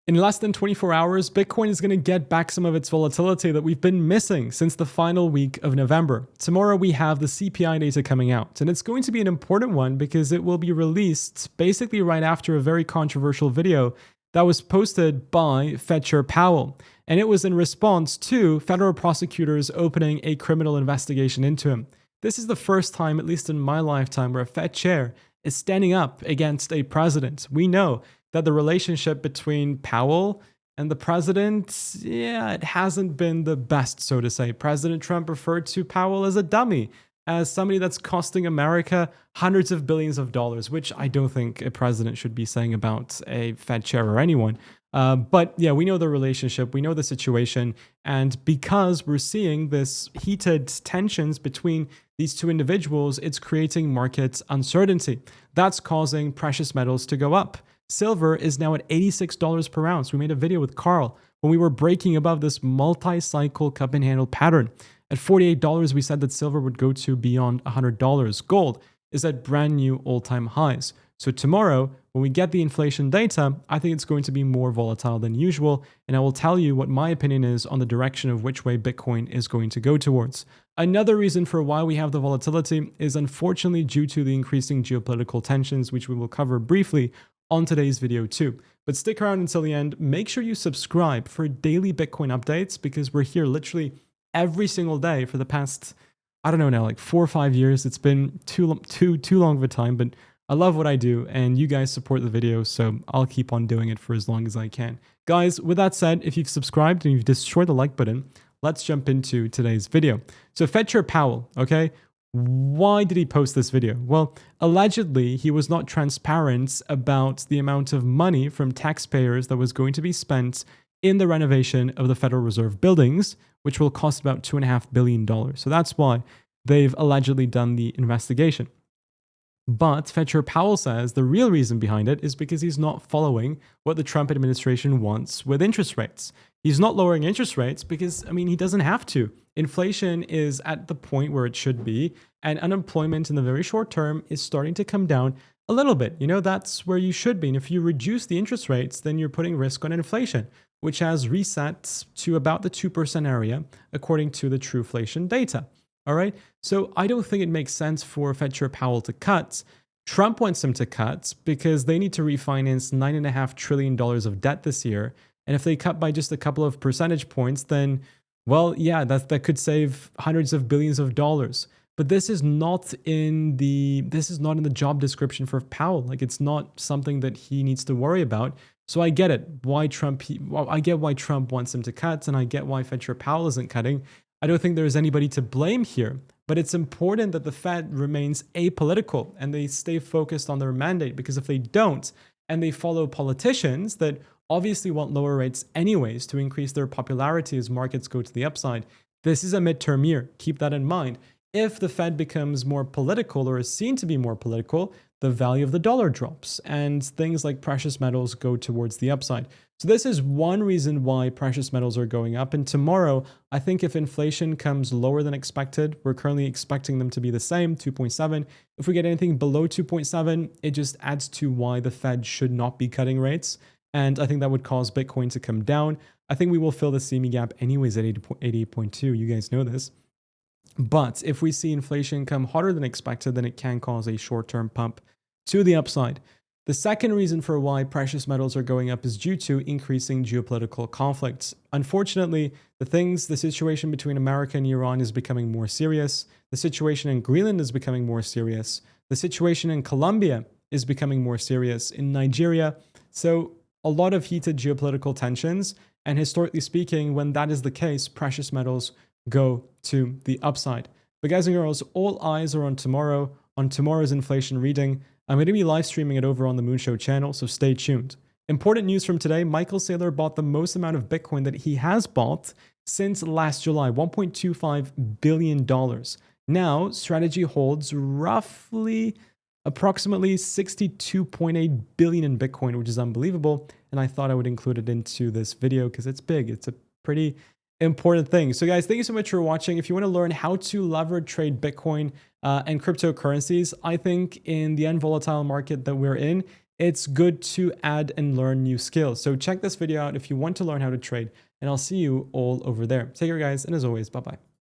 In less than 24 hours, Bitcoin is going to get back some of its volatility that we've been missing since the final week of November. Tomorrow we have the CPI data coming out, and it's going to be an important one because it will be released basically right after a very controversial video that was posted by Fed Chair Powell. And it was in response to federal prosecutors opening a criminal investigation into him. This is the first time, at least in my lifetime, where a Fed chair is standing up against a president. We know that the relationship between Powell and the president, it hasn't been the best, so to say. President Trump referred to Powell as a dummy, as somebody that's costing America hundreds of billions of dollars, which I don't think a president should be saying about a Fed chair or anyone. But yeah, we know the relationship, we know the situation, and because we're seeing this heated tensions between these two individuals, it's creating market uncertainty. That's causing precious metals to go up. Silver is now at $86 per ounce. We made a video with Carl when we were breaking above this multi-cycle cup and handle pattern. At $48, we said that silver would go to beyond $100. Gold is at brand new all-time highs. So tomorrow, when we get the inflation data, I think it's going to be more volatile than usual, and I will tell you what my opinion is on the direction of which way Bitcoin is going to go towards. Another reason for why we have the volatility is unfortunately due to the increasing geopolitical tensions, which we will cover briefly on today's video too. But stick around until the end. Make sure you subscribe for daily Bitcoin updates because we're here literally every single day for the past, I don't know now, like 4 or 5 years. It's been too long of a time, but I love what I do and you guys support the video, so I'll keep on doing it for as long as I can. Guys, with that said, if you've subscribed and you've destroyed the like button, let's jump into today's video. So Fed Chair Powell, okay? Why did he post this video? Well, allegedly, he was not transparent about the amount of money from taxpayers that was going to be spent in the renovation of the Federal Reserve buildings, which will cost about $2.5 billion. So that's why they've allegedly done the investigation. But Fed Chair Powell says the real reason behind it is because he's not following what the Trump administration wants with interest rates. He's not lowering interest rates because, he doesn't have to. Inflation is at the point where it should be, and unemployment in the very short term is starting to come down a little bit. That's where you should be. And if you reduce the interest rates, then you're putting risk on inflation, which has reset to about the 2% area, according to the Trueflation data. All right. So I don't think it makes sense for Fed Chair Powell to cut. Trump wants them to cut because they need to refinance $9.5 trillion of debt this year. And if they cut by just a couple of percentage points, then, well, yeah, that could save hundreds of billions of dollars. But this is not in the job description for Powell. Like, it's not something that he needs to worry about. So I get it. I get why Trump wants him to cut, and I get why Fed Chair Powell isn't cutting. I don't think there's anybody to blame here, but it's important that the Fed remains apolitical and they stay focused on their mandate, because if they don't and they follow politicians that obviously want lower rates anyways to increase their popularity as markets go to the upside, this is a midterm year. Keep that in mind. If the Fed becomes more political or is seen to be more political, the value of the dollar drops and things like precious metals go towards the upside. So this is one reason why precious metals are going up. And tomorrow, I think if inflation comes lower than expected, we're currently expecting them to be the same, 2.7. If we get anything below 2.7, it just adds to why the Fed should not be cutting rates. And I think that would cause Bitcoin to come down. I think we will fill the CME gap anyways at 88.2. You guys know this. But if we see inflation come hotter than expected, then it can cause a short-term pump to the upside. The second reason for why precious metals are going up is due to increasing geopolitical conflicts. Unfortunately, the situation between America and Iran is becoming more serious. The situation in Greenland is becoming more serious. The situation in Colombia is becoming more serious. In Nigeria, so a lot of heated geopolitical tensions. And historically speaking, when that is the case, precious metals go to the upside. But guys and girls, all eyes are on tomorrow's inflation reading. I'm going to be live streaming it over on the Moonshow channel, so stay tuned. Important news from today, Michael Saylor bought the most amount of Bitcoin that he has bought since last July, $1.25 billion. Now, Strategy holds approximately 62.8 billion in Bitcoin, which is unbelievable. And I thought I would include it into this video because it's big. It's a pretty important thing. So guys, thank you so much for watching. If you want to learn how to leverage trade Bitcoin and cryptocurrencies, I think in the unvolatile market that we're in, it's good to add and learn new skills. So check this video out if you want to learn how to trade, and I'll see you all over there. Take care, guys, and as always, bye-bye.